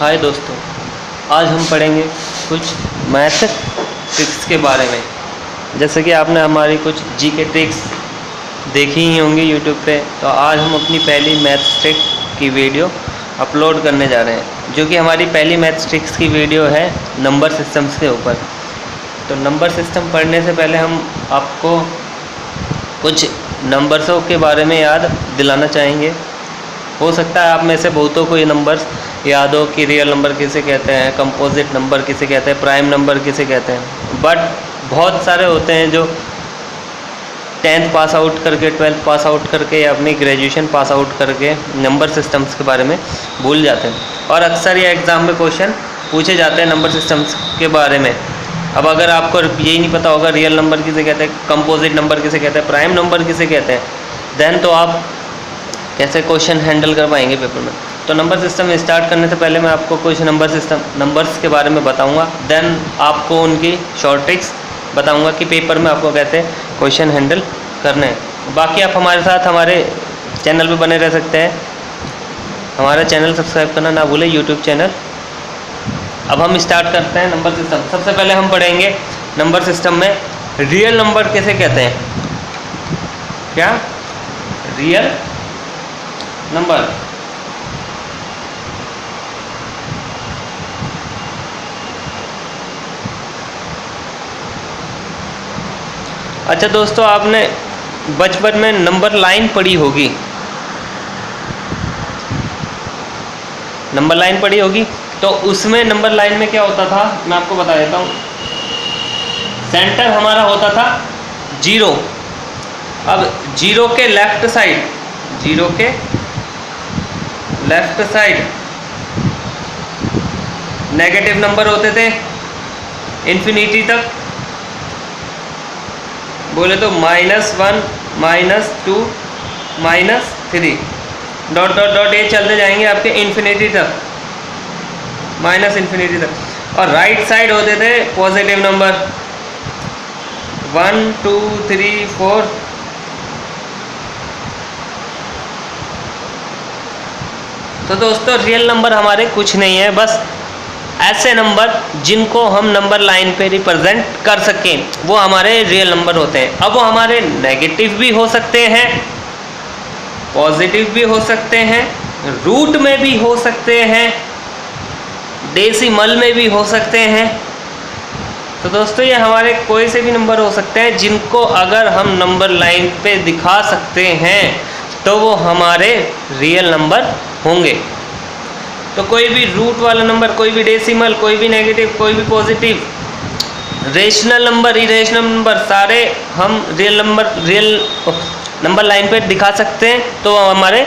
हाय दोस्तों, आज हम पढ़ेंगे कुछ मैथ ट्रिक्स के बारे में। जैसे कि आपने हमारी कुछ जीके ट्रिक्स देखी ही होंगी यूट्यूब पे, तो आज हम अपनी पहली मैथ ट्रिक की वीडियो अपलोड करने जा रहे हैं, जो कि हमारी पहली मैथ ट्रिक्स की वीडियो है नंबर सिस्टम्स के ऊपर। तो नंबर सिस्टम पढ़ने से पहले हम आपको कुछ नंबर्सों के बारे में याद दिलाना चाहेंगे। हो सकता है आप में से बहुतों को ये नंबर्स याद हो कि रियल नंबर किसे कहते हैं, कंपोजिट नंबर किसे कहते हैं, प्राइम नंबर किसे कहते हैं। बट बहुत सारे होते हैं जो 10th पास आउट करके, 12th पास आउट करके या अपनी ग्रेजुएशन पास आउट करके नंबर सिस्टम्स के बारे में भूल जाते हैं। और अक्सर ये एग्ज़ाम में क्वेश्चन पूछे जाते हैं नंबर सिस्टम्स के बारे में। अब अगर आपको यही नहीं पता होगा रियल नंबर किसे कहते हैं, कंपोजिट नंबर किसे कहते हैं, प्राइम नंबर किसे कहते हैं, देन तो आप कैसे क्वेश्चन हैंडल कर पाएंगे पेपर में। तो नंबर सिस्टम स्टार्ट करने से पहले मैं आपको कुछ नंबर्स के बारे में बताऊंगा, देन आपको उनकी शॉर्ट ट्रिक्स बताऊंगा कि पेपर में आपको कैसे क्वेश्चन हैंडल करने हैं। बाकी आप हमारे साथ हमारे चैनल पे बने रह सकते हैं। हमारा चैनल सब्सक्राइब करना ना भूलें, यूट्यूब चैनल। अब हम स्टार्ट करते हैं नंबर सिस्टम। सबसे पहले हम पढ़ेंगे नंबर सिस्टम में रियल नंबर किसे कहते हैं। क्या? Real number. अच्छा दोस्तों, आपने बचपन में नंबर लाइन पढ़ी होगी, नंबर लाइन पढ़ी होगी। तो उसमें नंबर लाइन में क्या होता था, मैं आपको बता देता हूँ। सेंटर हमारा होता था 0। अब 0 के लेफ्ट साइड, 0 के लेफ्ट साइड नेगेटिव नंबर होते थे इन्फिनिटी तक। बोले तो -1, -2, -3 डॉट डॉट डॉट ये चलते जाएंगे आपके इन्फिनिटी तक, माइनस इन्फिनिटी तक। और राइट साइड होते थे पॉजिटिव नंबर 1, 2, 3, 4। तो दोस्तों रियल नंबर हमारे कुछ नहीं है, बस ऐसे नंबर जिनको हम नंबर लाइन पे रिप्रेजेंट कर सकें, वो हमारे रियल नंबर होते हैं। अब वो हमारे नेगेटिव भी हो सकते हैं, पॉजिटिव भी हो सकते हैं, रूट में भी हो सकते हैं, डेसिमल में भी हो सकते हैं। तो दोस्तों ये हमारे कोई से भी नंबर हो सकते हैं, जिनको अगर हम नंबर लाइन पे दिखा सकते हैं तो वो हमारे रियल नंबर होंगे। तो कोई भी रूट वाला नंबर, कोई भी डेसिमल, कोई भी नेगेटिव, कोई भी positive, rational number, irrational number, सारे हम रियल नंबर लाइन पे दिखा सकते हैं तो हमारे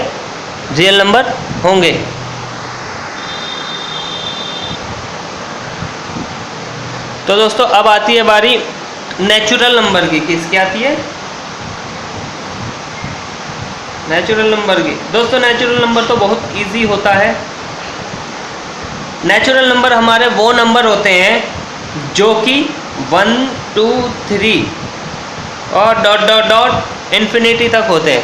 रियल नंबर होंगे। तो दोस्तों अब आती है बारी नेचुरल नंबर की। किसकी आती है? नेचुरल नंबर की। दोस्तों नेचुरल नंबर तो बहुत इजी होता है। नेचुरल नंबर हमारे वो नंबर होते हैं जो कि 1, 2, 3 और डॉट डॉट डॉट इन्फिनिटी तक होते हैं।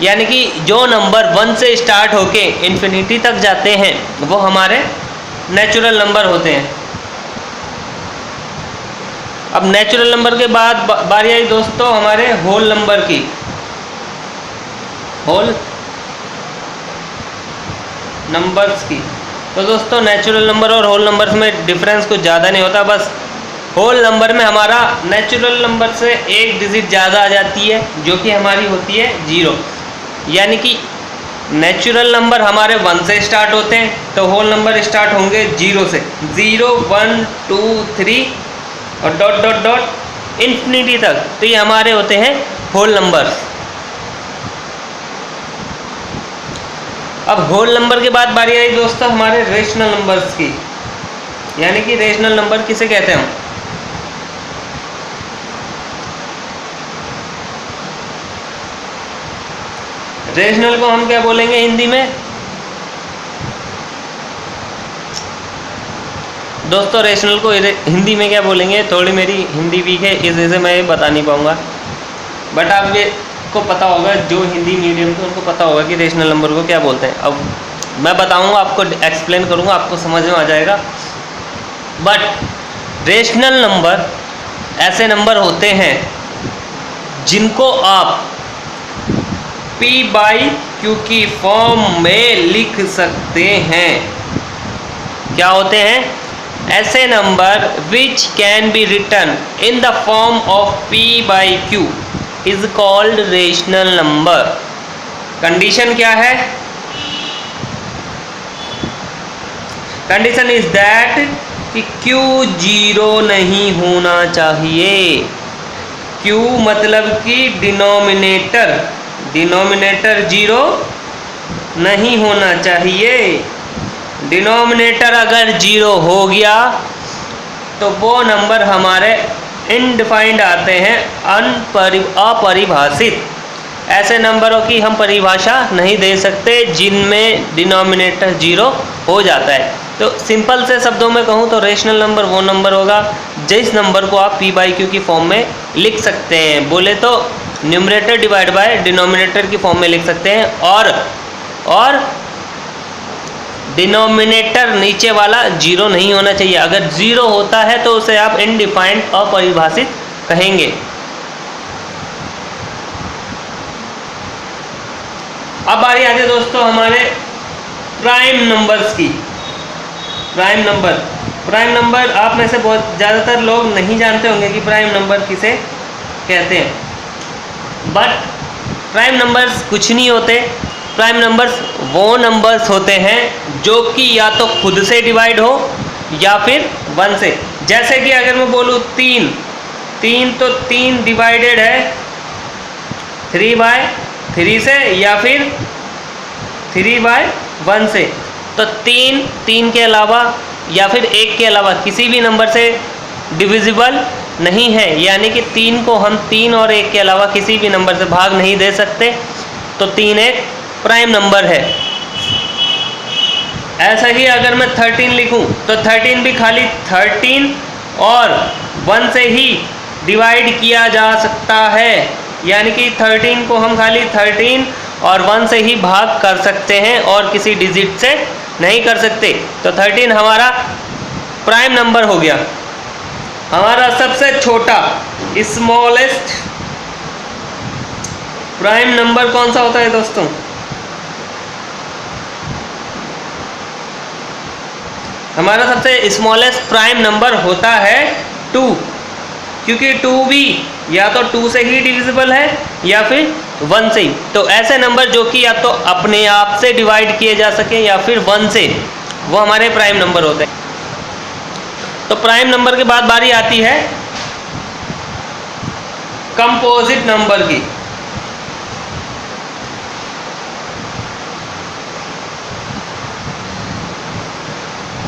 यानी कि जो नंबर 1 से स्टार्ट होके इन्फिनिटी तक जाते हैं वो हमारे नेचुरल नंबर होते हैं। अब नेचुरल नंबर के बाद बारी आई दोस्तों हमारे होल नंबर की। होल नंबर्स की। तो दोस्तों नेचुरल नंबर और होल नंबर्स में डिफरेंस कुछ ज़्यादा नहीं होता, बस होल नंबर में हमारा नेचुरल नंबर से एक डिजिट ज़्यादा आ जाती है, जो कि हमारी होती है 0। यानी कि नेचुरल नंबर हमारे 1 से स्टार्ट होते हैं, तो होल नंबर स्टार्ट होंगे 0 से। 0, 1, 2, 3 और डॉट डॉट डॉट इन्फिनिटी तक। तो ये हमारे होते हैं होल नंबर्स। अब होल नंबर के बाद बारी आई दोस्तों हमारे रेशनल नंबर्स की। यानी कि रेशनल नंबर किसे कहते हैं हम? रेशनल को हम क्या बोलेंगे हिंदी में? दोस्तों रेशनल को हिंदी में क्या बोलेंगे? थोड़ी मेरी हिंदी वीक है, इस वजह से मैं ये बता नहीं पाऊंगा। बट आप ये को पता होगा, जो हिंदी मीडियम के उनको पता होगा कि रेशनल नंबर को क्या बोलते हैं। अब मैं बताऊंगा, आपको एक्सप्लेन करूंगा, आपको समझ में आ जाएगा। बट रेशनल नंबर ऐसे नंबर होते हैं जिनको आप p/q की फॉर्म में लिख सकते हैं। क्या होते हैं? ऐसे number which can be written in the form of p/q is called rational number. Condition क्या है? कंडीशन इज दैट कि q 0 नहीं होना चाहिए। q मतलब कि डिनोमिनेटर 0 नहीं होना चाहिए। डिनोमिनेटर अगर 0 हो गया तो वो नंबर हमारे इनडिफाइंड आते हैं, अपरिभाषित। ऐसे नंबरों की हम परिभाषा नहीं दे सकते जिनमें डिनोमिनेटर 0 हो जाता है। तो सिंपल से शब्दों में कहूँ तो रेशनल नंबर वो नंबर होगा जिस नंबर को आप p/q की फॉर्म में लिख सकते हैं। बोले तो न्यूमरेटर डिवाइड बाय डिनोमिनेटर की फॉर्म में लिख सकते हैं, और डिनोमिनेटर नीचे वाला 0 नहीं होना चाहिए। अगर 0 होता है तो उसे आप इनडिफाइंड अपरिभाषित कहेंगे। अब बारी आती है दोस्तों हमारे प्राइम नंबर्स की। प्राइम नंबर आप में से बहुत ज़्यादातर लोग नहीं जानते होंगे कि प्राइम नंबर किसे कहते हैं। बट प्राइम नंबर्स कुछ नहीं होते। प्राइम नंबर्स वो नंबर्स होते हैं जो कि या तो खुद से डिवाइड हो या फिर 1 से। जैसे कि अगर मैं बोलूँ 3 तो 3 डिवाइडेड है 3/3 से या फिर 3/1 से। तो 3 के अलावा या फिर 1 के अलावा किसी भी नंबर से डिविजिबल नहीं है, यानी कि 3 को हम 3 और 1 के अलावा किसी भी नंबर से भाग नहीं दे सकते। तो 3 एक प्राइम नंबर है। ऐसा ही अगर मैं 13 लिखूं तो 13 भी खाली 13 और 1 से ही डिवाइड किया जा सकता है, यानी कि 13 को हम खाली 13 और 1 से ही भाग कर सकते हैं और किसी डिजिट से नहीं कर सकते। तो 13 हमारा प्राइम नंबर हो गया। हमारा सबसे छोटा स्मॉलेस्ट प्राइम नंबर कौन सा होता है दोस्तों? हमारा सबसे स्मॉलेस्ट प्राइम नंबर होता है 2, क्योंकि 2 भी या तो 2 से ही डिविजिबल है या फिर 1 से ही। तो ऐसे नंबर जो कि या तो अपने आप से डिवाइड किए जा सके या फिर 1 से, वो हमारे प्राइम नंबर होते हैं। तो प्राइम नंबर के बाद बारी आती है कंपोजिट नंबर की।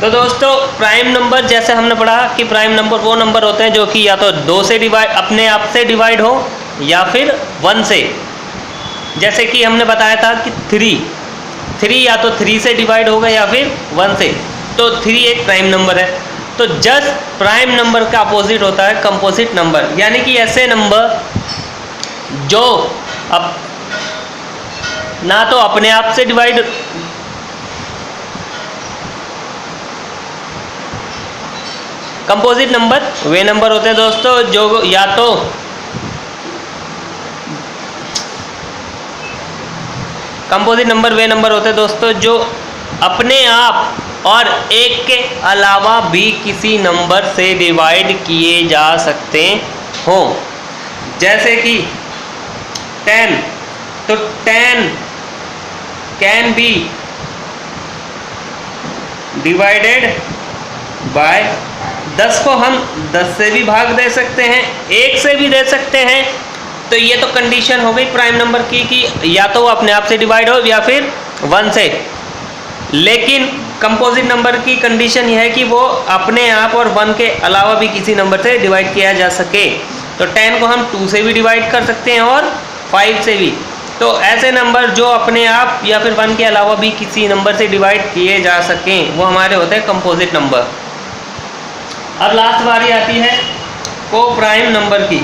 तो दोस्तों प्राइम नंबर जैसे हमने पढ़ा कि प्राइम नंबर वो नंबर होते हैं जो कि या तो 2 से डिवाइड अपने आप से डिवाइड हो या फिर 1 से। जैसे कि हमने बताया था कि 3 या तो 3 से डिवाइड होगा या फिर 1 से। तो 3 एक प्राइम नंबर है। तो जस्ट प्राइम नंबर का अपोजिट होता है कंपोजिट नंबर, यानी कि ऐसे नंबर जो अब ना तो अपने आप से डिवाइड कंपोजिट नंबर वे नंबर होते हैं दोस्तों जो या तो कंपोजिट नंबर वे नंबर होते हैं दोस्तों जो अपने आप और एक के अलावा भी किसी नंबर से डिवाइड किए जा सकते हों। जैसे कि 10, तो 10 कैन बी डिवाइडेड बाय 10 को हम 10 से भी भाग दे सकते हैं, 1 से भी दे सकते हैं। तो ये तो कंडीशन हो गई प्राइम नंबर की कि या तो वो अपने आप से डिवाइड हो या फिर 1 से। लेकिन कंपोजिट नंबर की कंडीशन यह है कि वो अपने आप और 1 के अलावा भी किसी नंबर से डिवाइड किया जा सके। तो 10 को हम 2 से भी डिवाइड कर सकते हैं और 5 से भी। तो ऐसे नंबर जो अपने आप या फिर 1 के अलावा भी किसी नंबर से डिवाइड किए जा सकें वो हमारे होते हैं कंपोजिट नंबर। अब लास्ट बारी आती है को प्राइम नंबर की।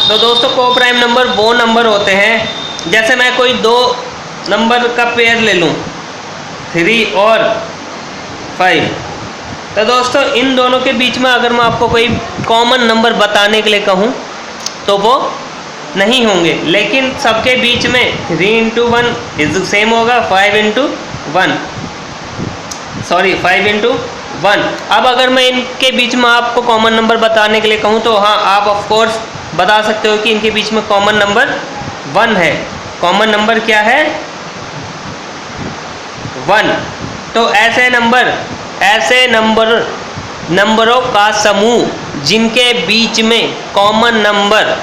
तो दोस्तों को प्राइम नंबर वो नंबर होते हैं, जैसे मैं कोई दो नंबर का पेयर ले लूँ 3 और 5, तो दोस्तों इन दोनों के बीच में अगर मैं आपको कोई कॉमन नंबर बताने के लिए कहूँ तो वो नहीं होंगे, लेकिन सबके बीच में 3 इंटू 1 इज सेम होगा 5 इंटू 1। अब अगर मैं इनके बीच में आपको कॉमन नंबर बताने के लिए कहूँ तो हाँ, आप ऑफ कोर्स बता सकते हो कि इनके बीच में कॉमन नंबर 1 है। कॉमन नंबर क्या है? 1। तो ऐसे नंबरों का समूह जिनके बीच में कॉमन नंबर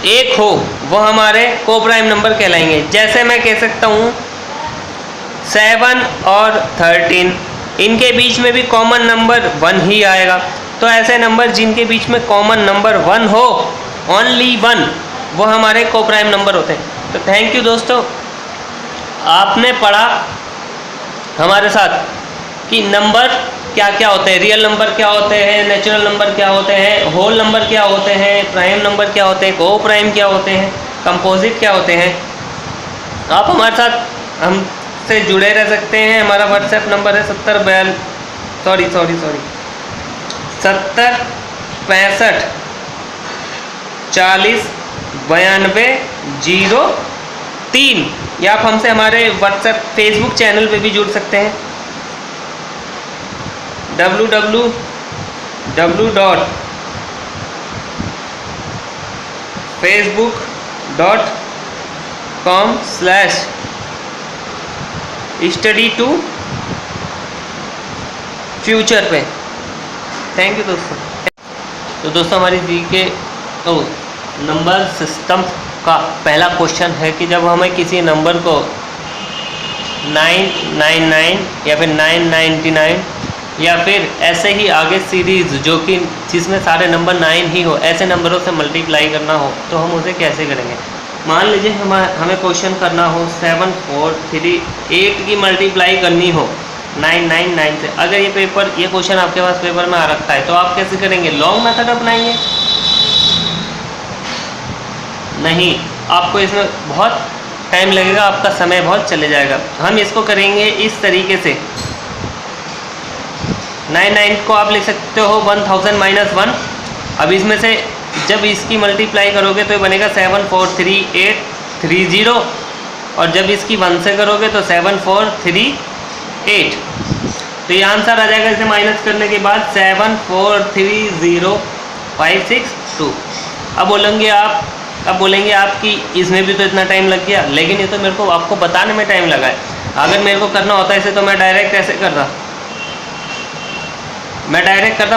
1 हो वो हमारे कोप्राइम नंबर कहलाएंगे। जैसे मैं कह सकता हूँ 7 और 13, इनके बीच में भी कॉमन नंबर 1 ही आएगा। तो ऐसे नंबर जिनके बीच में कॉमन नंबर 1 हो, ओनली 1, वो हमारे कोप्राइम नंबर होते हैं। तो थैंक यू दोस्तों, आपने पढ़ा हमारे साथ कि नंबर क्या क्या होते हैं, रियल नंबर क्या होते हैं, नेचुरल नंबर क्या होते हैं, होल नंबर क्या होते हैं, प्राइम नंबर क्या होते हैं, को प्राइम क्या होते हैं, कंपोजिट क्या होते हैं। आप हमारे साथ हमसे जुड़े रह सकते हैं। हमारा व्हाट्सएप नंबर है 70 65 40 92 03, या आप हमसे हमारे व्हाट्सएप फेसबुक चैनल पे भी जुड़ सकते हैं www.facebook.com/study2future पे। थैंक यू दोस्तों। तो दोस्तों हमारी जीके नंबर सिस्टम का पहला क्वेश्चन है कि जब हमें किसी नंबर को 999 या फिर 999 या फिर ऐसे ही आगे सीरीज़ जो कि जिसमें सारे नंबर 9 ही हो, ऐसे नंबरों से मल्टीप्लाई करना हो तो हम उसे कैसे करेंगे। मान लीजिए हमें क्वेश्चन करना हो 7 4 3 8 की मल्टीप्लाई करनी हो 999 से। अगर ये क्वेश्चन आपके पास पेपर में आ रखा है तो आप कैसे करेंगे? लॉन्ग मेथड अपनाएंगे? नहीं, आपको इसमें बहुत टाइम लगेगा, आपका समय बहुत चले जाएगा। हम इसको करेंगे इस तरीके से। 99 को आप लिख सकते हो 1000 - 1। अब इसमें से जब इसकी मल्टीप्लाई करोगे तो ये बनेगा 743 और जब इसकी 1 से करोगे तो 7438। तो ये आंसर आ जाएगा इसे माइनस करने के बाद 7430562। अब बोलेंगे आप कि इसमें भी तो इतना टाइम लग गया, लेकिन ये तो मेरे को आपको बताने में टाइम लगा है। अगर मेरे को करना होता इसे तो मैं डायरेक्ट ऐसे करता,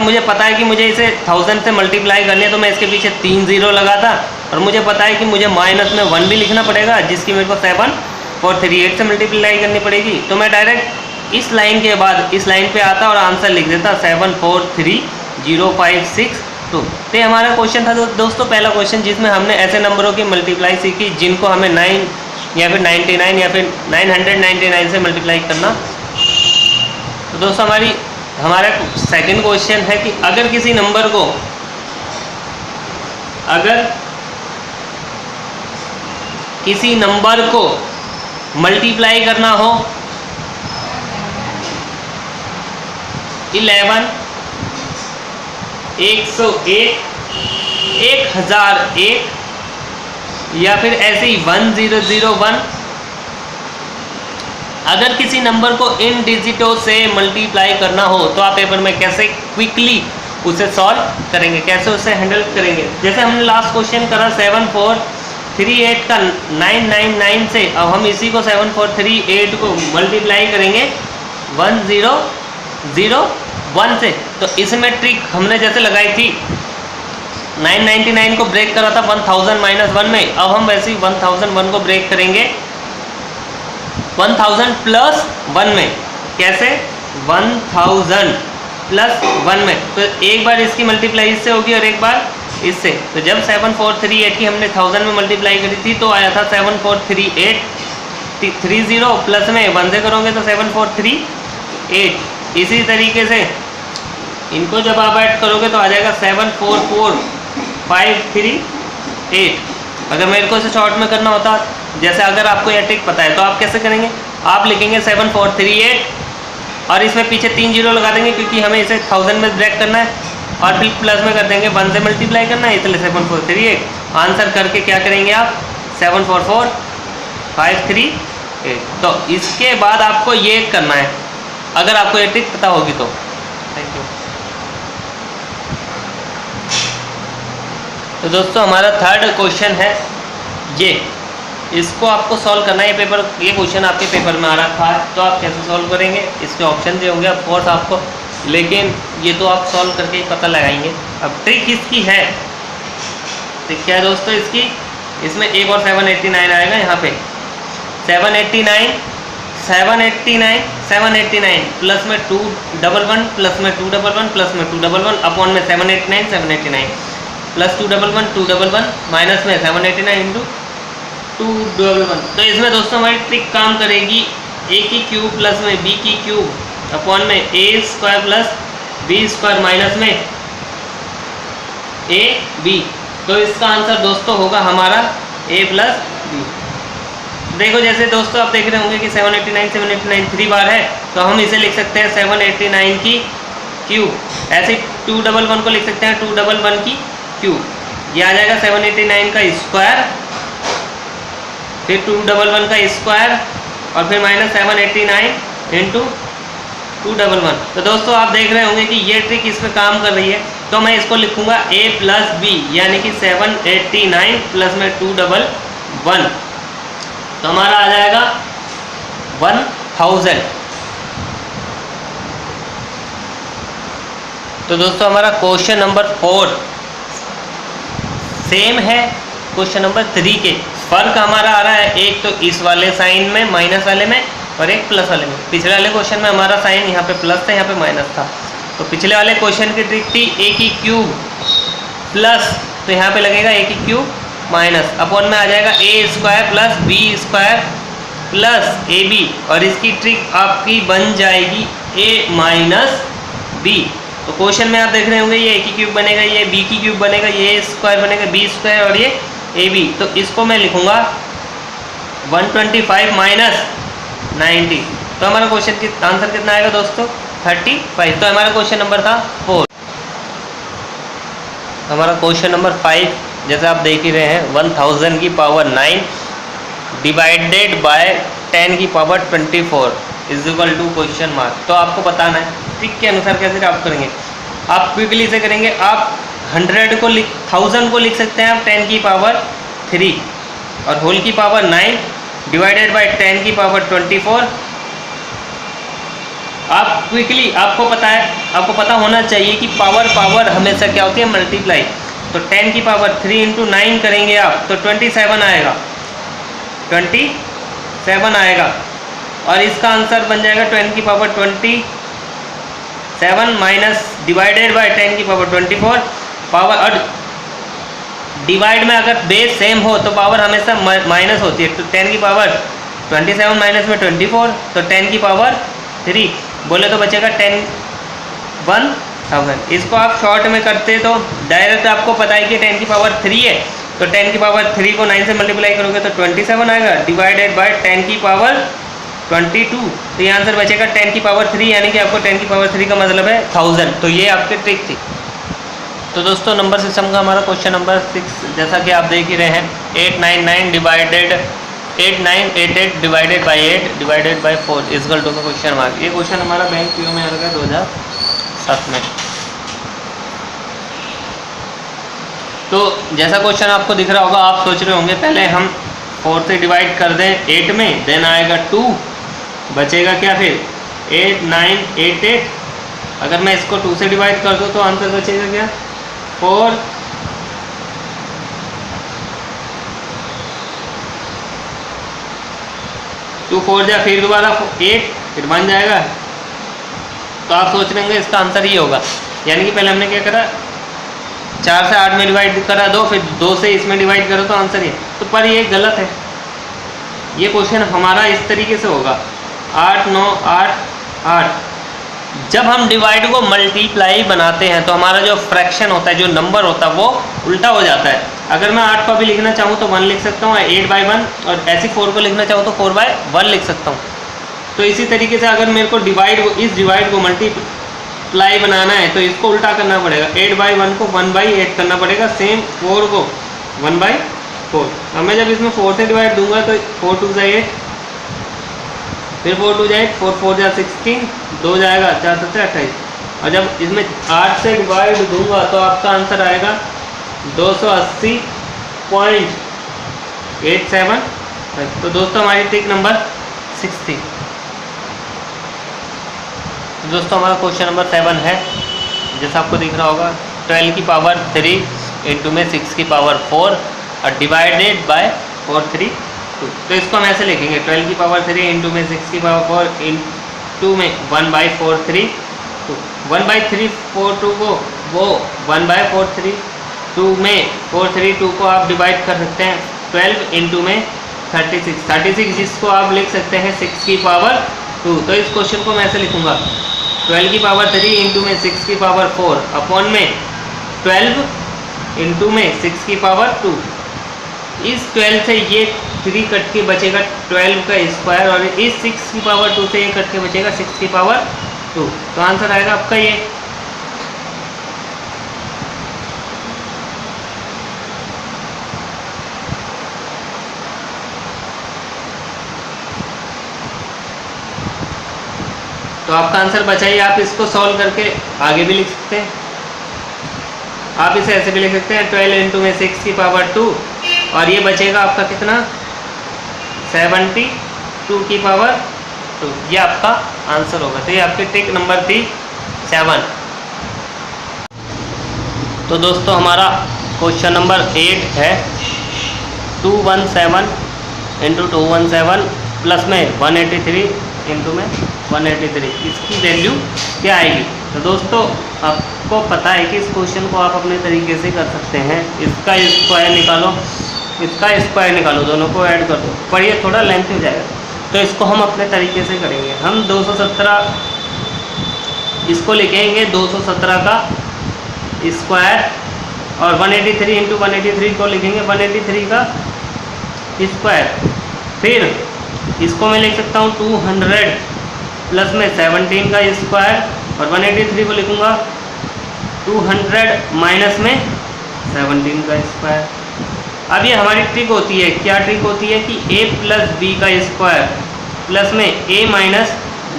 मुझे पता है कि मुझे इसे 1000 से मल्टीप्लाई करनी है तो मैं इसके पीछे 3 0 लगाता, और मुझे पता है कि मुझे माइनस में 1 भी लिखना पड़ेगा जिसकी मेरे को 7438 से मल्टीप्लाई करनी पड़ेगी। तो मैं डायरेक्ट इस लाइन के बाद इस लाइन पे आता और आंसर लिख देता 743056 तो ये हमारा क्वेश्चन था दोस्तों, पहला क्वेश्चन जिसमें हमने ऐसे नंबरों की मल्टीप्लाई सीखी जिनको हमें 9 या फिर 99 या फिर 999 से मल्टीप्लाई करना। तो दोस्तों हमारा सेकंड क्वेश्चन है कि अगर किसी नंबर को मल्टीप्लाई करना हो 11 101 1001 या फिर ऐसे ही 1001, अगर किसी नंबर को इन डिजिटों से मल्टीप्लाई करना हो तो आप पेपर में कैसे क्विकली उसे सॉल्व करेंगे, कैसे उसे हैंडल करेंगे। जैसे हमने लास्ट क्वेश्चन करा 7438 का 999 से, अब हम इसी को 7438 को मल्टीप्लाई करेंगे 1001 से। तो इसमें ट्रिक हमने जैसे लगाई थी 999 को ब्रेक करा था 1000 - 1 में, अब हम वैसे ही 1001 को ब्रेक करेंगे 1000 + 1 में। कैसे? 1000 + 1 में। तो एक बार इसकी मल्टीप्लाई इससे होगी और एक बार इससे। तो जब 7438 की हमने 1000 में मल्टीप्लाई करी थी तो आया था 743830 प्लस में 1 से करोगे तो 7438। इसी तरीके से इनको जब आप ऐड करोगे तो आ जाएगा 744 5 3 8। अगर मेरे को इसे शॉर्ट में करना होता, जैसे अगर आपको यह ट्रिक पता है तो आप कैसे करेंगे, आप लिखेंगे 7 4 3 8 और इसमें पीछे 3 जीरो लगा देंगे क्योंकि हमें इसे 1000 में ब्रेक करना है, और फिर प्लस में कर देंगे 1 से मल्टीप्लाई करना है, इसलिए 7 4 3 8 आंसर करके क्या करेंगे आप 7 4 4 5 3 8। तो इसके बाद आपको ये करना है अगर आपको ये ट्रिक पता होगी तो। Thank you. तो दोस्तों हमारा थर्ड क्वेश्चन है ये, इसको आपको सॉल्व करना है। ये क्वेश्चन आपके पेपर में आ रखा है, तो आप कैसे सॉल्व करेंगे, इसके ऑप्शन दिए होंगे ऑफ कोर्स आपको, लेकिन ये तो आप सॉल्व करके ही पता लगाएंगे। अब ट्रिक इसकी है, ट्रिक क्या है दोस्तों इसकी, इसमें एक और 789 आएगा यहाँ पे, 789 प्लस में 211 प्लस में 211 प्लस में 211 अपॉन में 789 प्लस 211 माइनस में 789 इंटू 211। तो इसमें दोस्तों हमारी ट्रिक काम करेगी, ए की क्यूब प्लस में बी की क्यूब अपॉन में A square plus B square minus में ए बी। तो इसका आंसर दोस्तों होगा हमारा ए प्लस बी। देखो जैसे दोस्तों आप देख रहे होंगे कि 789 3 बार है, तो हम इसे लिख सकते हैं 789 की क्यूब, ऐसे 211 को लिख सकते हैं 211 की क्यूब, ये आ जाएगा 789 का स्क्वायर, फिर 211 का स्क्वायर और फिर माइनस 789 इंटू 211। तो दोस्तों आप देख रहे होंगे कि ये ट्रिक इसमें काम कर रही है, तो मैं इसको लिखूंगा a प्लस बी, यानी कि 789 प्लस में 211, तो हमारा आ जाएगा 1000। तो दोस्तों हमारा क्वेश्चन नंबर 4 सेम है क्वेश्चन नंबर 3 के, फर्क हमारा आ रहा है एक तो इस वाले साइन में माइनस वाले में और एक प्लस वाले में। पिछले वाले क्वेश्चन में हमारा साइन यहाँ पे प्लस था, यहाँ पे माइनस था, तो पिछले वाले क्वेश्चन की ट्रिक थी ए की क्यूब प्लस, तो यहाँ पे लगेगा ए की क्यूब माइनस, अपॉन में आ जाएगा A square plus B square plus A B, और इसकी ट्रिक आपकी बन जाएगी ए माइनस बी। तो क्वेश्चन में आप देख रहे होंगे ये ए की क्यूब बनेगा, ये बी की क्यूब बनेगा, ये स्क्वायर बनेगा बी स्क्वायर और ये ए बी। तो इसको मैं लिखूंगा 125 माइनस 90। तो हमारा क्वेश्चन की आंसर कितना आएगा दोस्तों 35। तो हमारा क्वेश्चन नंबर था 4। हमारा क्वेश्चन नंबर 5 जैसे आप देख ही रहे हैं, 1000 की पावर 9 डिवाइडेड बाय 10 की power 24 is equal to question mark. तो आपको बताना है ट्रिक के अनुसार कैसे आप करेंगे। आप क्विकली से करेंगे, आप 1000 को लिख सकते हैं आप 10 की पावर 3 और होल की पावर 9 डिवाइडेड बाय 10 की पावर 24। आप क्विकली, आपको पता होना चाहिए कि पावर हमेशा क्या होती है मल्टीप्लाई। तो 10 की पावर 3 इंटू 9 करेंगे आप तो 27 आएगा, 27 आएगा, और इसका आंसर बन जाएगा 10 की पावर 27 माइनस डिवाइडेड बाय 10 की पावर 24 पावर। और डिवाइड में अगर बेस सेम हो तो पावर हमेशा माइनस होती है, तो 10 की पावर 27 माइनस में 24, तो 10 की पावर 3 बोले तो बचेगा 1000। इसको आप शॉर्ट में करते तो डायरेक्ट आपको पता है कि 10 की पावर 3 है, तो 10 की पावर 3 को 9 से मल्टीप्लाई करोगे तो 27 आएगा डिवाइडेड बाय 10 की पावर 22। तो ये आंसर बचेगा 10 की पावर 3, यानी कि आपको 10 की पावर 3 का मतलब है 1000। तो ये आपकी ट्रिक थी। तो दोस्तों नंबर सिस्टम का हमारा क्वेश्चन नंबर 6 जैसा कि आप देख ही रहे हैं, 888 divided by 8 divided by 4 is equal to का क्वेश्चन मार्क। ये क्वेश्चन हमारा बैंक पीओ में आ रहा है 2007 में। तो जैसा क्वेश्चन आपको दिख रहा होगा, आप सोच रहे होंगे पहले हम 4 से डिवाइड कर दें 8 में, देन आएगा 2, बचेगा क्या फिर 8 9 8 8। अगर मैं इसको 2 से डिवाइड कर दूँ तो आंसर बचेगा क्या 4। 2 4 जा फिर दोबारा 8, फिर बन जाएगा। तो आप सोच रहे होंगे इसका आंसर ये होगा, यानी कि पहले हमने क्या करा 4 से 8 में डिवाइड करा 2, फिर 2 से इसमें डिवाइड करो तो आंसर ये। तो पर ये गलत है, ये क्वेश्चन हमारा इस तरीके से होगा 8 9 8 8 जब हम डिवाइड को मल्टीप्लाई बनाते हैं तो हमारा जो फ्रैक्शन होता है, जो नंबर होता है, वो उल्टा हो जाता है। अगर मैं 8 को भी लिखना चाहूँ तो 1 लिख सकता हूँ, 8/1, और ऐसे 4 को लिखना चाहूँ तो 4/1 लिख सकता हूँ। तो इसी तरीके से अगर मेरे को इस डिवाइड को मल्टीप्लाई बनाना है तो इसको उल्टा करना पड़ेगा। 8/1 को 1/8 करना पड़ेगा, सेम 4 को 1/4। अब मैं जब इसमें 4 से डिवाइड दूंगा तो 4 2 8, फिर 4 2 8, 4 4 16, 2 जाएगा, 4 7 28। और जब इसमें 8 से डिवाइड दूंगा तो आपका आंसर आएगा 280.87। तो दोस्तों हमारी ट्रिक नंबर 6 थी। दोस्तों हमारा क्वेश्चन नंबर 7 है, जैसा आपको दिख रहा होगा, 12 की पावर 3 इंटू में 6 की पावर 4 और डिवाइडेड बाय 4 3 2। तो इसको हम ऐसे लिखेंगे, 12 की पावर 3 इंटू में 6 की पावर 4 इंटू में 1/4 3 2। 1/3 4 2 को वो 1/4 3 2 में 4 3 2 को आप डिवाइड कर सकते हैं 12 इंटू में 36 जिसको आप लिख सकते हैं 6 की पावर 2। तो इस क्वेश्चन को मैं ऐसे लिखूंगा, 12 की पावर 3 इंटू में 6 की पावर 4 अपॉन में 12 इंटू में 6 की पावर 2। इस 12 से ये 3 कट के बचेगा 12 का स्क्वायर, और इस 6 की पावर 2 से ये कट के बचेगा 6 की पावर 2। तो आंसर आएगा आपका ये। तो आपका आंसर बचा ही। आप इसको सॉल्व करके आगे भी लिख सकते हैं। आप इसे ऐसे भी लिख सकते हैं, 12 इंटू में 6 की पावर 2, और ये बचेगा आपका कितना, 72 की पावर 2। ये आपका आंसर होगा। तो ये आपकी ट्रिक नंबर थी 7। तो दोस्तों हमारा क्वेश्चन नंबर 8 है, 217 इंटू 217 प्लस में 183 इंटू में 183, इसकी वैल्यू क्या आएगी। तो दोस्तों आपको पता है कि इस क्वेश्चन को आप अपने तरीके से कर सकते हैं। इसका स्क्वायर निकालो, इसका स्क्वायर निकालो, दोनों को ऐड कर दो, पर ये थोड़ा लेंथ हो जाएगा। तो इसको हम अपने तरीके से करेंगे। हम 217 इसको लिखेंगे 217 का स्क्वायर, और 183 इंटू 183 को लिखेंगे 183 का स्क्वायर। फिर इसको मैं लिख सकता हूँ 200 प्लस में 17 का स्क्वायर, और 183 को लिखूँगा 200 माइनस में 17 का स्क्वायर। अब ये हमारी ट्रिक होती है, क्या ट्रिक होती है कि a प्लस बी का स्क्वायर प्लस में a माइनस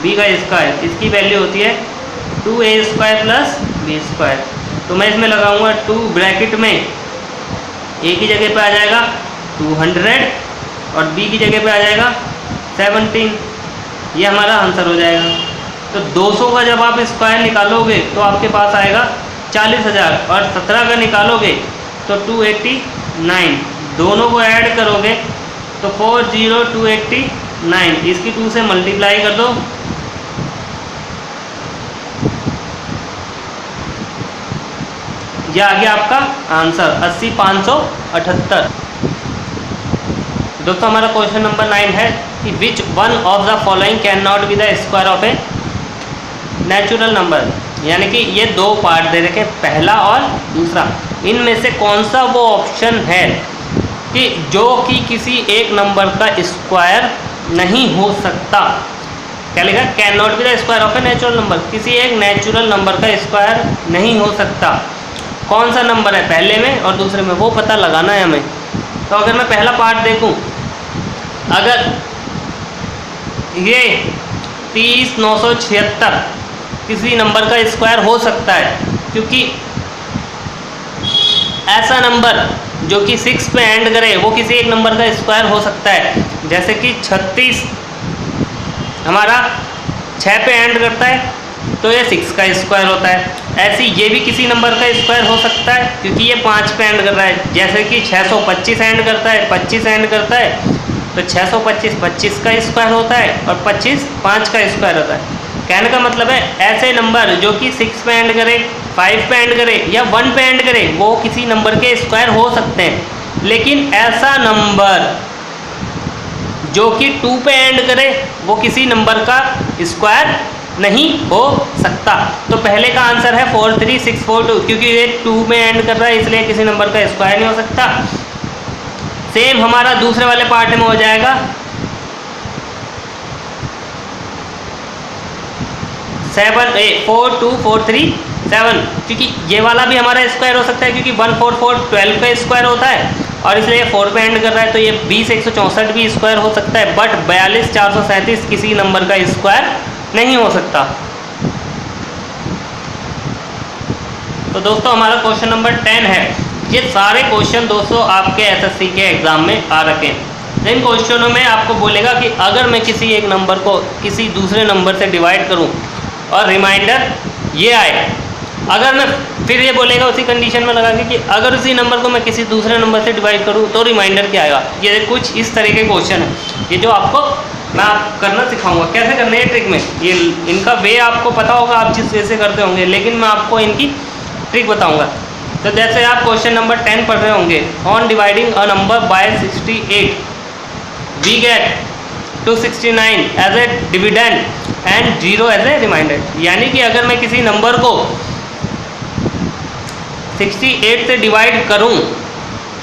बी का स्क्वायर, इसकी वैल्यू होती है 2a square plus B square. तो मैं इसमें लगाऊंगा 2 ब्रैकेट में, a की जगह पे आ जाएगा 200 और b की जगह पे आ जाएगा 17। ये हमारा आंसर हो जाएगा। तो 200 का जब आप स्क्वायर निकालोगे तो आपके पास आएगा 40,000, और 17 का निकालोगे तो 289। दोनों को ऐड करोगे तो 40289, इसकी 2 से मल्टीप्लाई कर दो, ये आ गया आपका आंसर 80,578। दोस्तों हमारा क्वेश्चन नंबर 9 है कि which one of the following can not be the square of a natural number. यानी कि ये 2 पार्ट दे रखे, पहला और दूसरा, इनमें से कौन सा वो ऑप्शन है कि जो कि किसी एक नंबर का स्क्वायर नहीं हो सकता। क्या लिखा, can not be the square of a natural number, किसी एक नेचुरल नंबर का स्क्वायर नहीं हो सकता। कौन सा नंबर है पहले में और दूसरे में, वो पता लगाना है हमें। तो अगर मैं पहला पार्ट देखूं, अगर ये 30,976 किसी नंबर का स्क्वायर हो सकता है, क्योंकि ऐसा नंबर जो कि 6 पे एंड करे वो किसी एक नंबर का स्क्वायर हो सकता है। जैसे कि 36 हमारा 6 पे एंड करता है तो ये 6 का स्क्वायर होता है। ऐसे ये भी किसी नंबर का स्क्वायर हो सकता है क्योंकि ये 5 पे एंड कर रहा है। जैसे कि 625 एंड करता है, 25 एंड करता है, तो 625 25 का स्क्वायर होता है और 25 5 का स्क्वायर होता है। कहने का मतलब है ऐसे नंबर जो कि 6 पे एंड करे, 5 पे एंड करे या 1 पे एंड करे वो किसी नंबर के स्क्वायर हो सकते हैं। लेकिन ऐसा नंबर जो कि 2 पे एंड करे वो किसी नंबर का स्क्वायर नहीं हो सकता। तो पहले का आंसर है 43642, क्योंकि ये 2 में एंड कर रहा है इसलिए किसी नंबर का स्क्वायर नहीं हो सकता। सेम हमारा दूसरे वाले पार्ट में हो जाएगा 42437, क्योंकि ये वाला भी हमारा स्क्वायर हो सकता है, क्योंकि 14412 का स्क्वायर होता है और इसलिए 4 पे एंड कर रहा है, तो ये 20164 भी स्क्वायर हो सकता है, बट 42437 किसी नंबर का स्क्वायर नहीं हो सकता। तो दोस्तों हमारा क्वेश्चन नंबर 10 है। ये सारे क्वेश्चन दोस्तों आपके एसएससी के एग्जाम में आ रखे हैं। इन क्वेश्चनों में आपको बोलेगा कि अगर मैं किसी एक नंबर को किसी दूसरे नंबर से डिवाइड करूं और रिमाइंडर ये आए, अगर मैं फिर ये बोलेगा उसी कंडीशन में लगा के कि अगर उसी नंबर को मैं किसी दूसरे नंबर से डिवाइड करूं तो रिमाइंडर क्या आएगा। ये कुछ इस तरह के क्वेश्चन है, ये जो आपको मैं करना सिखाऊंगा कैसे करने है ट्रिक में। ये इनका वे आपको पता होगा, आप जिस वे से करते होंगे, लेकिन मैं आपको इनकी ट्रिक बताऊंगा। तो जैसे आप क्वेश्चन नंबर 10 पढ़ रहे होंगे, on dividing a number by 68 we get 269 as a dividend and 0 as a remainder. यानी कि अगर मैं किसी नंबर को 68 से डिवाइड करूं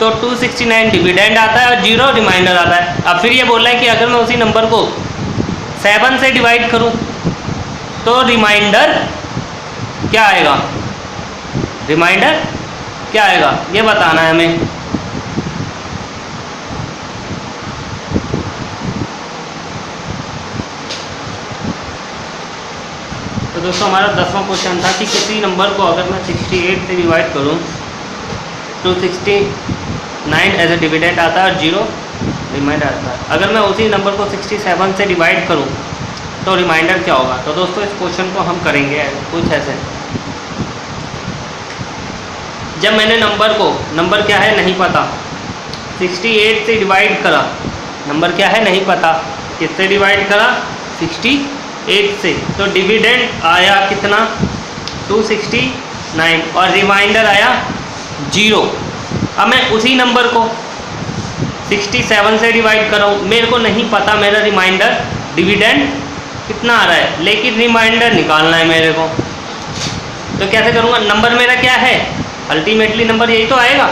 तो 269 डिविडेंड आता है और 0 रिमाइंडर आता है। अब फिर ये बोल रहा है कि अगर मैं उसी नंबर को 7 से डिवाइड करूं तो रिमाइंडर क्या आएगा, रिमाइंडर क्या आएगा ये बताना है हमें। तो दोस्तों हमारा 10वां क्वेश्चन था कि किसी नंबर को अगर मैं 68 से डिवाइड करूं तो 269 एज ए डिविडेंड आता है और 0 रिमाइंडर आता है। अगर मैं उसी नंबर को 67 से डिवाइड करूं तो रिमाइंडर क्या होगा। तो दोस्तों इस क्वेश्चन को हम करेंगे कुछ ऐसे। जब मैंने नंबर क्या है नहीं पता, 68 से डिवाइड करा, नंबर क्या है नहीं पता, किससे डिवाइड करा 68 से, तो डिविडेंड आया कितना 269 और रिमाइंडर आया 0। अब मैं उसी नंबर को 67 से डिवाइड कर रहा हूँ, मेरे को नहीं पता मेरा रिमाइंडर डिविडेंड कितना आ रहा है, लेकिन रिमाइंडर निकालना है मेरे को। तो कैसे करूँगा, नंबर मेरा क्या है, अल्टीमेटली नंबर यही तो आएगा,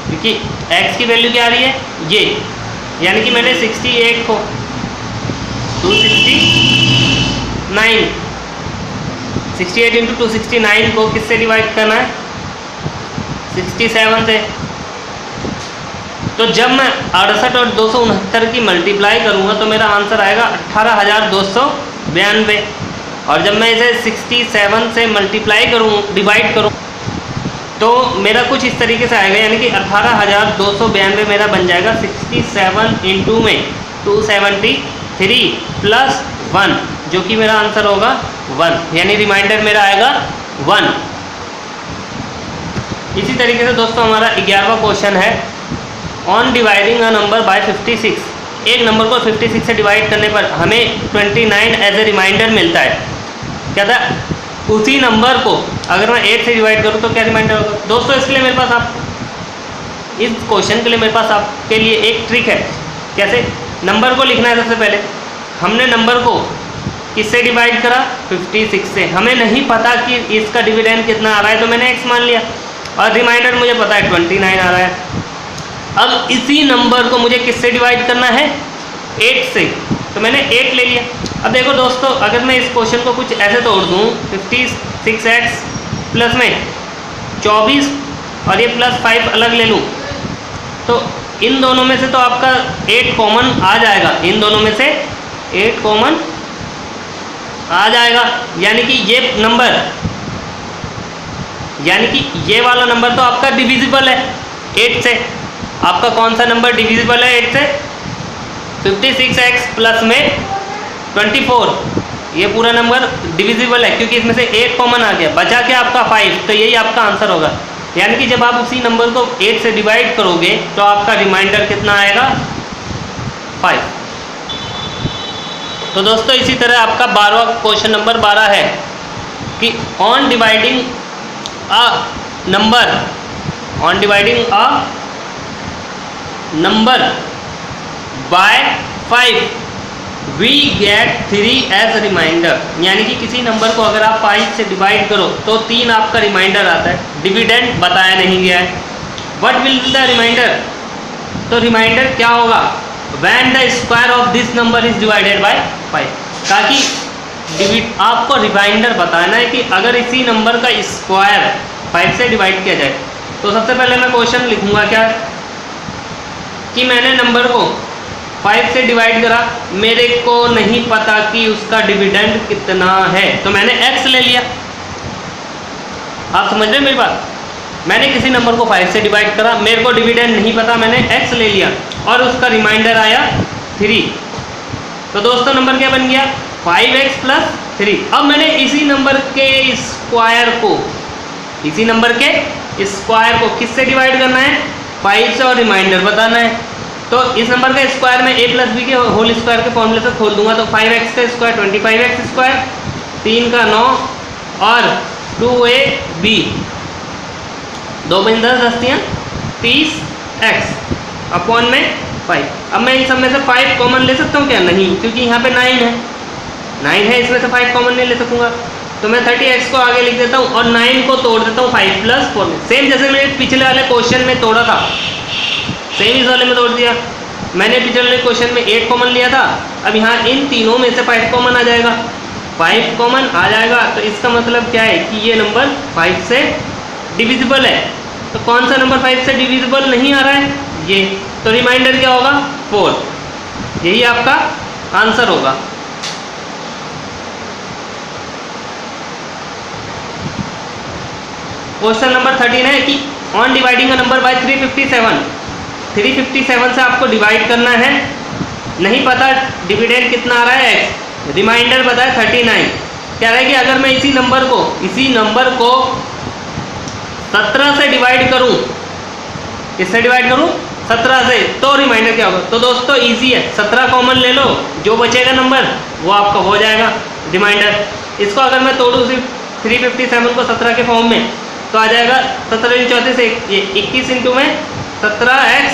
क्योंकि x की वैल्यू क्या आ रही है ये, यानी कि मैंने 68 को 269 68 इंटू 269 को किससे डिवाइड करना है 67 से। तो जब मैं 68 और 269 की मल्टीप्लाई करूँगा तो मेरा आंसर आएगा 18,292। और जब मैं इसे 67 से मल्टीप्लाई करूँ डिवाइड करूँ तो मेरा कुछ इस तरीके से आएगा, यानी कि 18,292 मेरा बन जाएगा 67 इंटू में 273 प्लस 1, जो कि मेरा आंसर होगा 1, यानी रिमाइंडर मेरा आएगा 1। इसी तरीके से दोस्तों हमारा 11वां क्वेश्चन है, on dividing a number bye 56। एक नंबर को 56 से डिवाइड करने पर हमें 29 एज ए रिमाइंडर मिलता है। क्या था, उसी नंबर को अगर मैं 8 से डिवाइड करूँ तो क्या रिमाइंडर होगा। दोस्तों इसके लिए मेरे पास इस क्वेश्चन के लिए मेरे पास आपके लिए एक ट्रिक है। कैसे, नंबर को लिखना है। सबसे पहले हमने नंबर को किससे डिवाइड करा 56 से, हमें नहीं पता कि इसका डिविडेंड कितना आ रहा है, तो मैंने x मान लिया और रिमाइंडर मुझे पता है 29 आ रहा है। अब इसी नंबर को मुझे किससे डिवाइड करना है 8 से, तो मैंने 8 ले लिया। अब देखो दोस्तों, अगर मैं इस क्वेश्चन को कुछ ऐसे तोड़ दूँ 56x प्लस में 24 और ये प्लस 5 अलग ले लूँ, तो इन दोनों में से तो आपका 8 कॉमन आ जाएगा, इन दोनों में से 8 कॉमन आ जाएगा, यानी कि ये नंबर, यानी कि ये वाला नंबर तो आपका डिविजिबल है 8 से। आपका कौन सा नंबर डिविजिबल है 8 से, 56x प्लस में 24, ये पूरा नंबर डिविजिबल है क्योंकि इसमें से 8 कॉमन आ गया, बचा क्या आपका 5, तो यही आपका आंसर होगा। यानी कि जब आप उसी नंबर को 8 से डिवाइड करोगे तो आपका रिमाइंडर कितना आएगा 5। तो दोस्तों इसी तरह आपका 12वां क्वेश्चन नंबर 12 है कि on dividing a number by 5 we get 3 as remainder, यानी कि किसी नंबर को अगर आप 5 से डिवाइड करो तो 3 आपका रिमाइंडर आता है। डिविडेंड बताया नहीं गया है। What will be the remainder, तो रिमाइंडर क्या होगा, when the square of this number is divided by 5, ताकि आपको रिमाइंडर बताना है कि अगर इसी नंबर का स्क्वायर 5 से डिवाइड किया जाए। तो सबसे पहले मैं क्वेश्चन लिखूंगा क्या, कि मैंने नंबर को 5 से डिवाइड करा, मेरे को नहीं पता कि उसका डिविडेंड कितना है, तो मैंने x ले लिया। आप समझ रहे हैं मेरी बात, मैंने किसी नंबर को 5 से डिवाइड करा, मेरे को डिविडेंड नहीं पता, मैंने x ले लिया और उसका रिमाइंडर आया 3। तो दोस्तों नंबर क्या बन गया, 5x + 3। अब मैंने इसी नंबर के स्क्वायर को, इसी नंबर के स्क्वायर को किससे डिवाइड करना है, 5 से, और रिमाइंडर बताना है। तो इस नंबर का स्क्वायर मैं a + b के होल स्क्वायर के फॉर्मूले से खोल दूंगा। तो 5x का स्क्वायर 25x², 3 का 9 और 2ab, 2 × 10 = 30x अपॉन में 5। अब मैं इन सब में से 5 कॉमन ले सकता हूँ क्या, नहीं, क्योंकि यहाँ पे 9 है, इसमें से 5 कॉमन नहीं ले सकूँगा। तो मैं 30x को आगे लिख देता हूँ और 9 को तोड़ देता हूँ 5 + 4 में। सेम जैसे मैंने पिछले वाले क्वेश्चन में तोड़ा था, सेम इस वाले में तोड़ दिया। मैंने पिछले क्वेश्चन में 8 कॉमन लिया था, अब यहाँ इन तीनों में से 5 कॉमन आ जाएगा, 5 कॉमन आ जाएगा। तो इसका मतलब क्या है कि ये नंबर 5 से डिविजिबल है। तो कौन सा नंबर 5 से डिविजिबल नहीं आ रहा है, ये। तो रिमाइंडर क्या होगा, 4। यही आपका आंसर होगा। क्वेश्चन नंबर 13 है कि on dividing a number bye 357 से आपको डिवाइड करना है, नहीं पता डिविडेंड कितना आ रहा है x, रिमाइंडर बताया 39। कह रहा है कि अगर मैं इसी नंबर को 17 से डिवाइड करूं, किससे डिवाइड करूं, 17 से, तो रिमाइंडर क्या होगा। तो दोस्तों इजी है, 17 कॉमन ले लो, जो बचेगा नंबर वो आपका हो जाएगा रिमाइंडर। इसको अगर मैं तोड़ूँ सिर्फ 357 को 17 के फॉर्म में, तो आ जाएगा 17 × 34 ये 21 इंटू में 17x,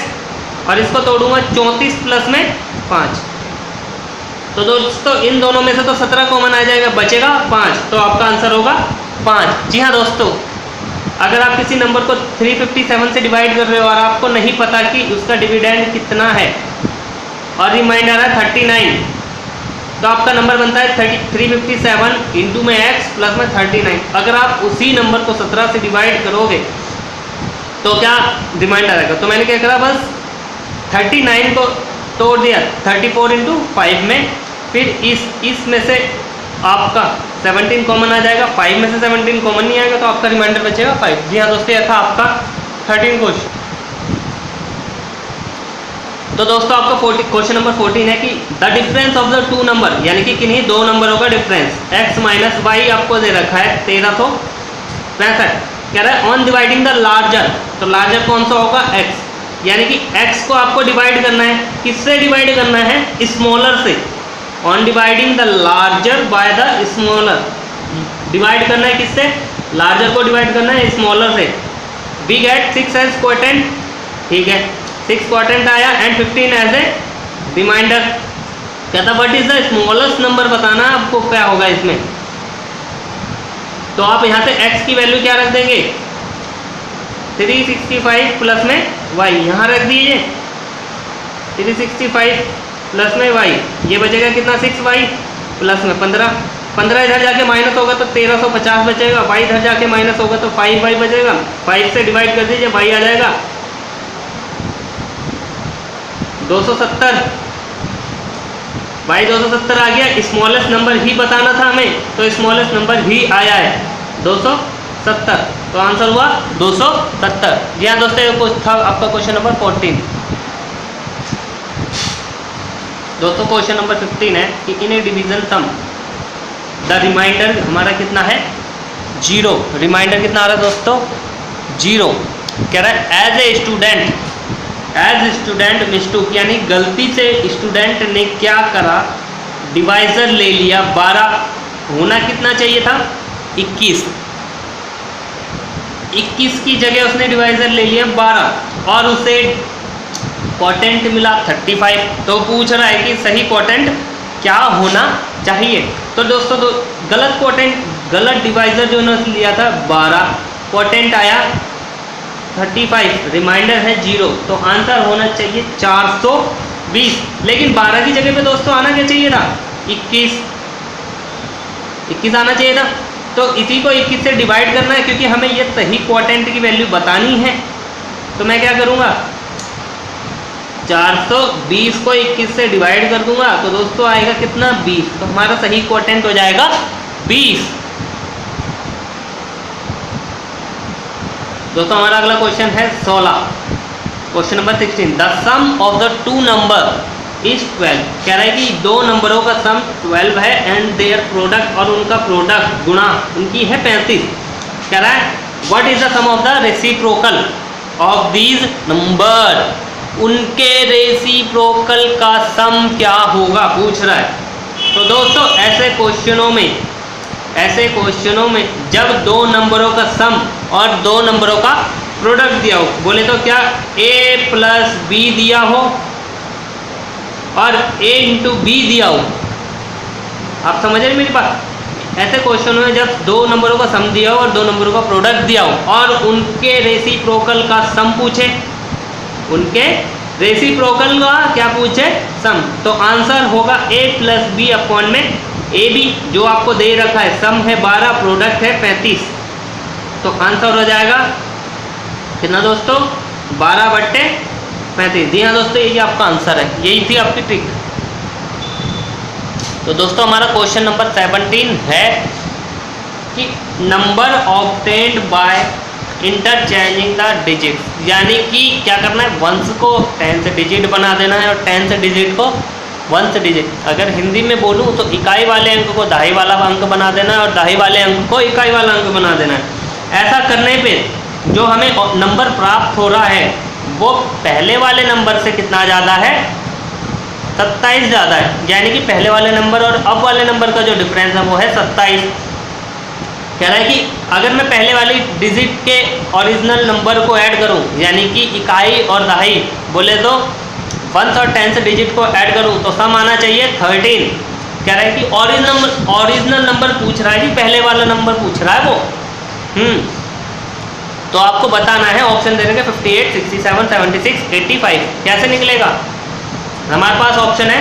और इसको तोड़ूंगा 34 + में 5। तो दोस्तों इन दोनों में से तो 17 कॉमन आ जाएगा, बचेगा 5, तो आपका आंसर होगा 5। जी हाँ दोस्तों, अगर आप किसी नंबर को 357 से डिवाइड कर रहे हो और आपको नहीं पता कि उसका डिविडेंड कितना है और रिमाइंडर है 39, तो आपका नंबर बनता है 357 इंटू में x + में 39। अगर आप उसी नंबर को 17 से डिवाइड करोगे तो क्या रिमाइंडर आएगा। तो मैंने क्या करा, बस 39 को तोड़ दिया 34 इंटू 5 में, फिर इस में से आपका 17 कॉमन आ जाएगा, 5 में से 17 कॉमन नहीं आएगा, तो आपका रिमाइंडर बचेगा 5। जी हाँ दोस्तों, यह था आपका 13 क्वेश्चन। तो दोस्तों आपका क्वेश्चन नंबर 14 है कि the difference of the two number, यानी कि किन्हीं दो नंबरों का डिफरेंस x - y आपको दे रखा है 1365। कह रहा है ऑन डिवाइडिंग द लार्जर, तो लार्जर कौन सा होगा, x, यानी कि x को आपको डिवाइड करना है, किससे डिवाइड करना है, स्मॉलर से। On dividing the larger by the smaller, divide करना है किससे, लार्जर को डिवाइड करना है स्मॉलर से। वी गेट 6 एज क्वोटेंट, ठीक है, 6 क्वोटेंट आया एंड 15 एज ए रिमाइंडर। कहता what is the smallest number, बताना आपको क्या होगा इसमें। तो आप यहाँ से x की वैल्यू क्या रख देंगे, 365 प्लस में y, यहाँ रख दीजिए 365 प्लस में y, ये बचेगा कितना, 6y प्लस में 15 इधर जाके माइनस होगा तो 1350 बचेगा, y इधर जाके माइनस होगा तो 5y बचेगा, 5 से डिवाइड कर दीजिए, y आ जाएगा 270, y 270 आ गया। स्मॉलेस्ट नंबर ही बताना था हमें, तो स्मॉलेस्ट नंबर ही आया है 270, तो आंसर हुआ 270। जी हाँ दोस्तों, ये था आपका क्वेश्चन नंबर 14। दोस्तों क्वेश्चन नंबर 15 है कि in a division sum the remainder हमारा कितना है, 0। रिमाइंडर कितना आ रहा है दोस्तों, 0। कह रहा है एज स्टूडेंट मिस्टूक, यानी गलती से स्टूडेंट ने क्या करा, डिवाइजर ले लिया 12, होना कितना चाहिए था, 21 की जगह उसने डिवाइजर ले लिया 12 और उसे क्वोटेंट मिला 35। तो पूछ रहा है कि सही क्वोटेंट क्या होना चाहिए। तो दोस्तों गलत क्वोटेंट, गलत डिवाइजर जो उन्होंने लिया था 12, क्वोटेंट आया 35, रिमाइंडर है 0, तो आंसर होना चाहिए 420। लेकिन 12 की जगह पे दोस्तों आना क्या चाहिए था, 21 आना चाहिए था। तो इसी को 21 से डिवाइड करना है, क्योंकि हमें ये सही क्वोटेंट की वैल्यू बतानी है। तो मैं क्या करूँगा, 420 को 21 से डिवाइड कर दूंगा, तो दोस्तों आएगा कितना, 20। तो हमारा सही क्वोटेंट हो जाएगा 20। दोस्तों हमारा अगला क्वेश्चन है 16, question number 16। The sum of the two number is 12। कह रहा है कि दो नंबरों का सम 12 है एंड देयर प्रोडक्ट, और उनका प्रोडक्ट गुणा उनकी है 35। कह रहा है what is the sum of the reciprocal of these number, उनके रेसिप्रोकल का सम क्या होगा पूछ रहा है। तो दोस्तों ऐसे क्वेश्चनों में जब दो नंबरों का सम और दो नंबरों का प्रोडक्ट दिया हो, बोले तो क्या a प्लस बी दिया हो और a इंटू बी दिया हो, आप समझ रहे मेरी बात। ऐसे क्वेश्चन में जब दो नंबरों का सम दिया हो और दो नंबरों का प्रोडक्ट दिया हो और उनके रेसिप्रोकल का सम पूछे, उनके रेसिप्रोकल का क्या पूछे, सम, तो आंसर होगा a प्लस बी अपॉन में ए बी, जो आपको दे रखा है। सम है 12, प्रोडक्ट है 35, तो आंसर हो जाएगा कितना दोस्तों, 12/35। जी हाँ दोस्तों, यही आपका आंसर है, यही थी आपकी ट्रिक। तो दोस्तों हमारा क्वेश्चन नंबर 17 है कि number obtained by interchanging the digit, यानी कि क्या करना है, वंस को 10 से डिजिट बना देना है और 10 से डिजिट को 1 से डिजिट। अगर हिंदी में बोलूँ तो इकाई वाले अंक को दहाई वाला अंक बना देना है और दहाई वाले अंक को इकाई वाला अंक बना देना है। ऐसा करने पे जो हमें नंबर प्राप्त हो रहा है वो पहले वाले नंबर से कितना ज़्यादा है, 27 ज़्यादा है। यानी कि पहले वाले नंबर और अब वाले नंबर का जो डिफरेंस है वो है 27। कह रहा है कि अगर मैं पहले वाली डिजिट के ओरिजिनल नंबर को ऐड करूं, यानी कि इकाई और दहाई बोले तो 1 और 10 से डिजिट को ऐड करूं, तो सम आना चाहिए 13। कह रहा है कि ओरिजिनल नंबर पूछ रहा है जी, पहले वाला नंबर पूछ रहा है वो। तो आपको बताना है, ऑप्शन दे देंगे 58, 67, 76, 85। कैसे निकलेगा, हमारे पास ऑप्शन है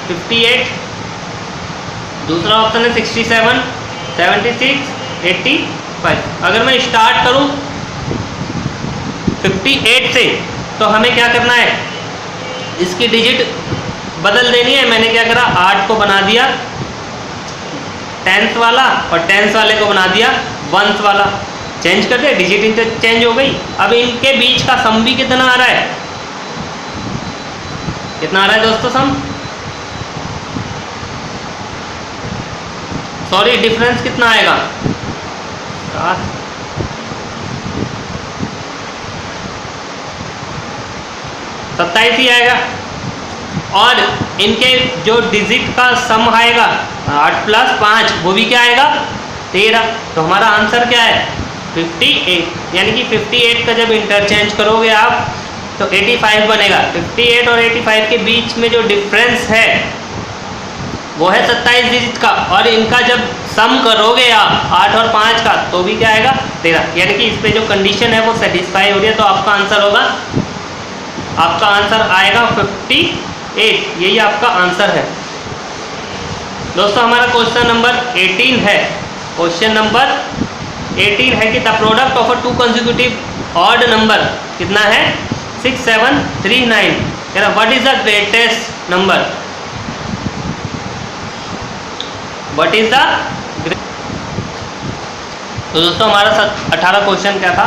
58, दूसरा ऑप्शन है 67, 76, 85। अगर मैं स्टार्ट करूं 58 से, तो हमें क्या करना है, इसकी डिजिट बदल देनी है। मैंने क्या करा, 8 को बना दिया 10th वाला और 10th वाले को बना दिया 1th वाला, चेंज कर दिया, डिजिट चेंज हो गई। अब इनके बीच का सम भी कितना आ रहा है, कितना आ रहा है दोस्तों सम, सॉरी डिफरेंस कितना आएगा, 27 ही आएगा। और इनके जो डिजिट का सम आएगा 8 + 5, वो भी क्या आएगा, 13। तो हमारा आंसर क्या है, 58। यानी कि 58 का जब इंटरचेंज करोगे आप तो 85 बनेगा। 58 और 85 के बीच में जो डिफरेंस है वो है 27 डिजिट का, और इनका जब सम करोगे आप 8 और 5 का, तो भी क्या आएगा, 13। यानी कि इस पे जो कंडीशन है वो सेटिस्फाई हो रही है। तो आपका आंसर होगा, आपका आंसर आएगा 58, यही आपका आंसर है। दोस्तों हमारा क्वेश्चन नंबर 18 है। क्वेश्चन नंबर 18 है कि the product of a 2 consecutive odd number कितना है, 6, 7, 3, 9। कह रहा what is the greatest number, what is the. तो दोस्तों हमारा 18 क्वेश्चन क्या था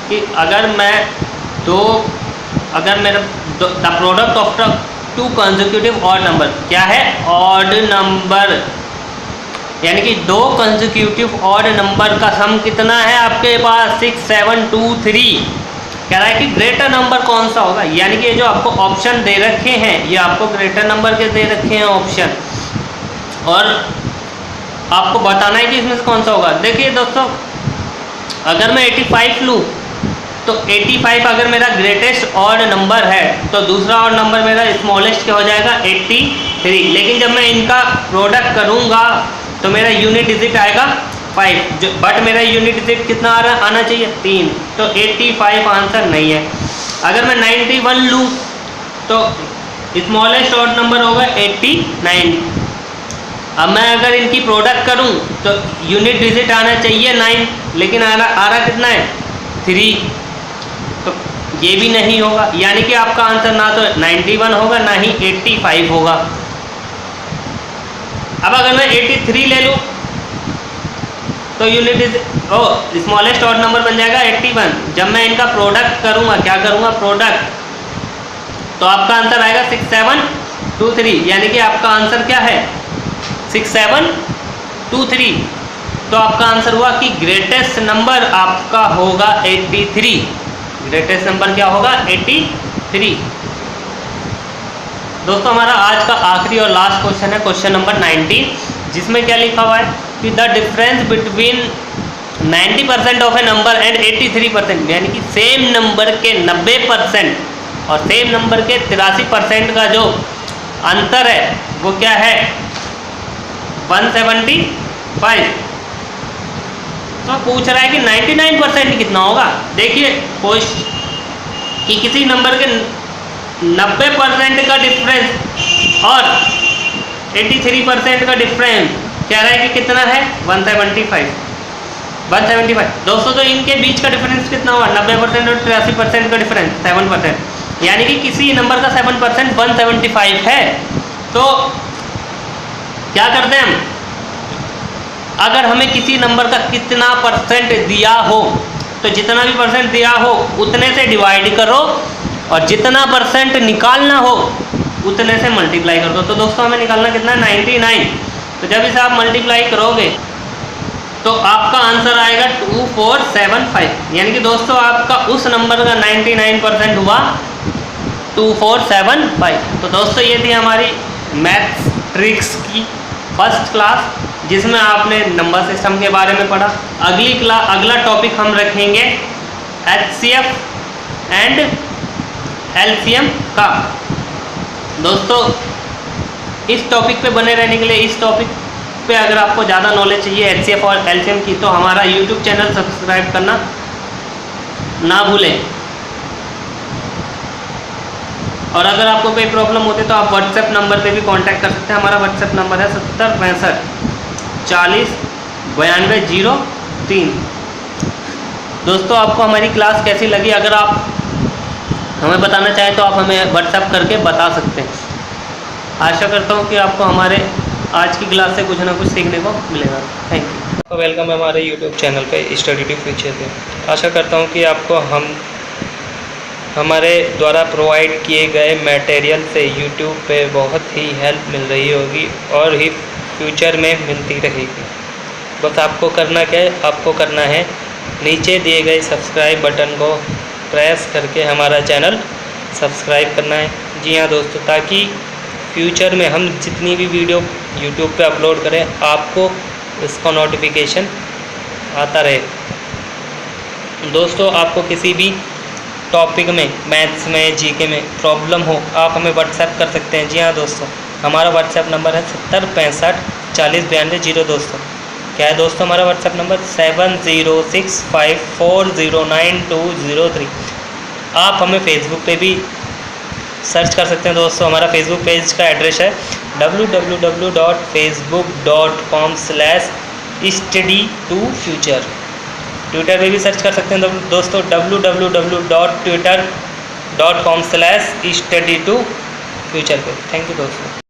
कि अगर मेरा the product of the 2 consecutive odd number, क्या है, ऑड नंबर, यानी कि 2 कंसेक्यूटिव ऑड नंबर का सम कितना है आपके पास, 6, 7, 2, 3। कह रहा है कि ग्रेटर नंबर कौन सा होगा, यानी कि ये जो आपको ऑप्शन दे रखे हैं ये आपको ग्रेटर नंबर के दे रखे हैं ऑप्शन, और आपको बताना है कि इसमें से कौन सा होगा। देखिए दोस्तों, अगर मैं 85 लूँ तो 85 अगर मेरा ग्रेटेस्ट ऑड नंबर है तो दूसरा ऑड नंबर मेरा स्मॉलेस्ट क्या हो जाएगा 83। लेकिन जब मैं इनका प्रोडक्ट करूँगा तो मेरा यूनिट डिजिट आएगा 5, बट मेरा यूनिट डिजिट कितना आना चाहिए 3, तो 85 आंसर नहीं है। अगर मैं 91 लूँ तो स्मॉलेस्ट ऑड नंबर होगा 89। अब मैं अगर इनकी प्रोडक्ट करूं तो यूनिट डिजिट आना चाहिए 9, लेकिन आ रहा कितना है 3, तो ये भी नहीं होगा। यानी कि आपका आंसर ना तो 91 होगा ना ही 85 होगा। अब अगर मैं 83 ले लूं तो unit digit smallest odd number बन जाएगा 81। जब मैं इनका प्रोडक्ट करूंगा, क्या करूंगा प्रोडक्ट, तो आपका आंसर आएगा 6723। यानी कि आपका आंसर क्या है 6723। तो आपका आंसर हुआ कि ग्रेटेस्ट नंबर आपका होगा 83। ग्रेटेस्ट नंबर क्या होगा 83। दोस्तों हमारा आज का आखिरी और लास्ट क्वेश्चन है क्वेश्चन नंबर 19, जिसमें क्या लिखा हुआ है कि the difference between 90% of A number and 83%, यानी कि सेम नंबर के 90% और सेम नंबर के 83% का जो अंतर है वो क्या है 175। तो पूछ रहा है कि 99% कितना होगा। देखिए कि किसी नंबर के 90% का डिफरेंस और 83% का डिफरेंस कह रहा है कि कितना है 175। दोस्तों तो इनके बीच का डिफरेंस कितना हुआ 90% और 83% का डिफरेंस 7%, यानी कि किसी नंबर का 7% 175 है। तो क्या करते हैं हम, अगर हमें किसी नंबर का कितना परसेंट दिया हो तो जितना भी परसेंट दिया हो उतने से डिवाइड करो और जितना परसेंट निकालना हो उतने से मल्टीप्लाई कर दो। तो दोस्तों हमें निकालना कितना 99। तो जब इसे आप मल्टीप्लाई करोगे तो आपका आंसर आएगा 2475। यानी कि दोस्तों आपका उस नंबर का 99% हुआ 2475। तो दोस्तों ये थी हमारी मैथ्स ट्रिक्स की फर्स्ट क्लास, जिसमें आपने नंबर सिस्टम के बारे में पढ़ा। अगला टॉपिक हम रखेंगे HCF एंड LCM का। दोस्तों इस टॉपिक पे बने रहने के लिए, इस टॉपिक पे अगर आपको ज़्यादा नॉलेज चाहिए HCF और LCM की, तो हमारा YouTube चैनल सब्सक्राइब करना ना भूलें। और अगर आपको कोई प्रॉब्लम होती है तो आप WhatsApp नंबर पे भी कांटेक्ट कर सकते हैं। हमारा WhatsApp नंबर है 7065 40 92 03। दोस्तों आपको हमारी क्लास कैसी लगी, अगर आप हमें बताना चाहें तो आप हमें WhatsApp करके बता सकते हैं। आशा करता हूँ कि आपको हमारे आज की क्लास से कुछ ना कुछ सीखने को मिलेगा। Thank you. तो वेलकम है हमारे YouTube चैनल पे स्टडी टू फ्यूचर पे। आशा करता हूँ कि आपको हमारे द्वारा प्रोवाइड किए गए मटेरियल से YouTube पे बहुत ही हेल्प मिल रही होगी और ही फ्यूचर में मिलती रहेगी। बस आपको करना क्या है, आपको करना है नीचे दिए गए सब्सक्राइब बटन को प्रेस करके हमारा चैनल सब्सक्राइब करना है। जी हाँ दोस्तों, ताकि फ्यूचर में हम जितनी भी वीडियो YouTube पे अपलोड करें आपको इसका नोटिफिकेशन आता रहे। दोस्तों आपको किसी भी टॉपिक में, मैथ्स में, जीके में प्रॉब्लम हो आप हमें WhatsApp कर सकते हैं। जी हाँ दोस्तों, हमारा WhatsApp नंबर है 7065 40 92 0। दोस्तों क्या है दोस्तों हमारा WhatsApp नंबर 7065409203। आप हमें फेसबुक पे भी सर्च कर सकते हैं। दोस्तों हमारा फेसबुक पेज का एड्रेस है www.facebook.com/study2future। ट्विटर पे भी सर्च कर सकते हैं दोस्तों www.twitter.com/study2future पे। थैंक यू दोस्तों।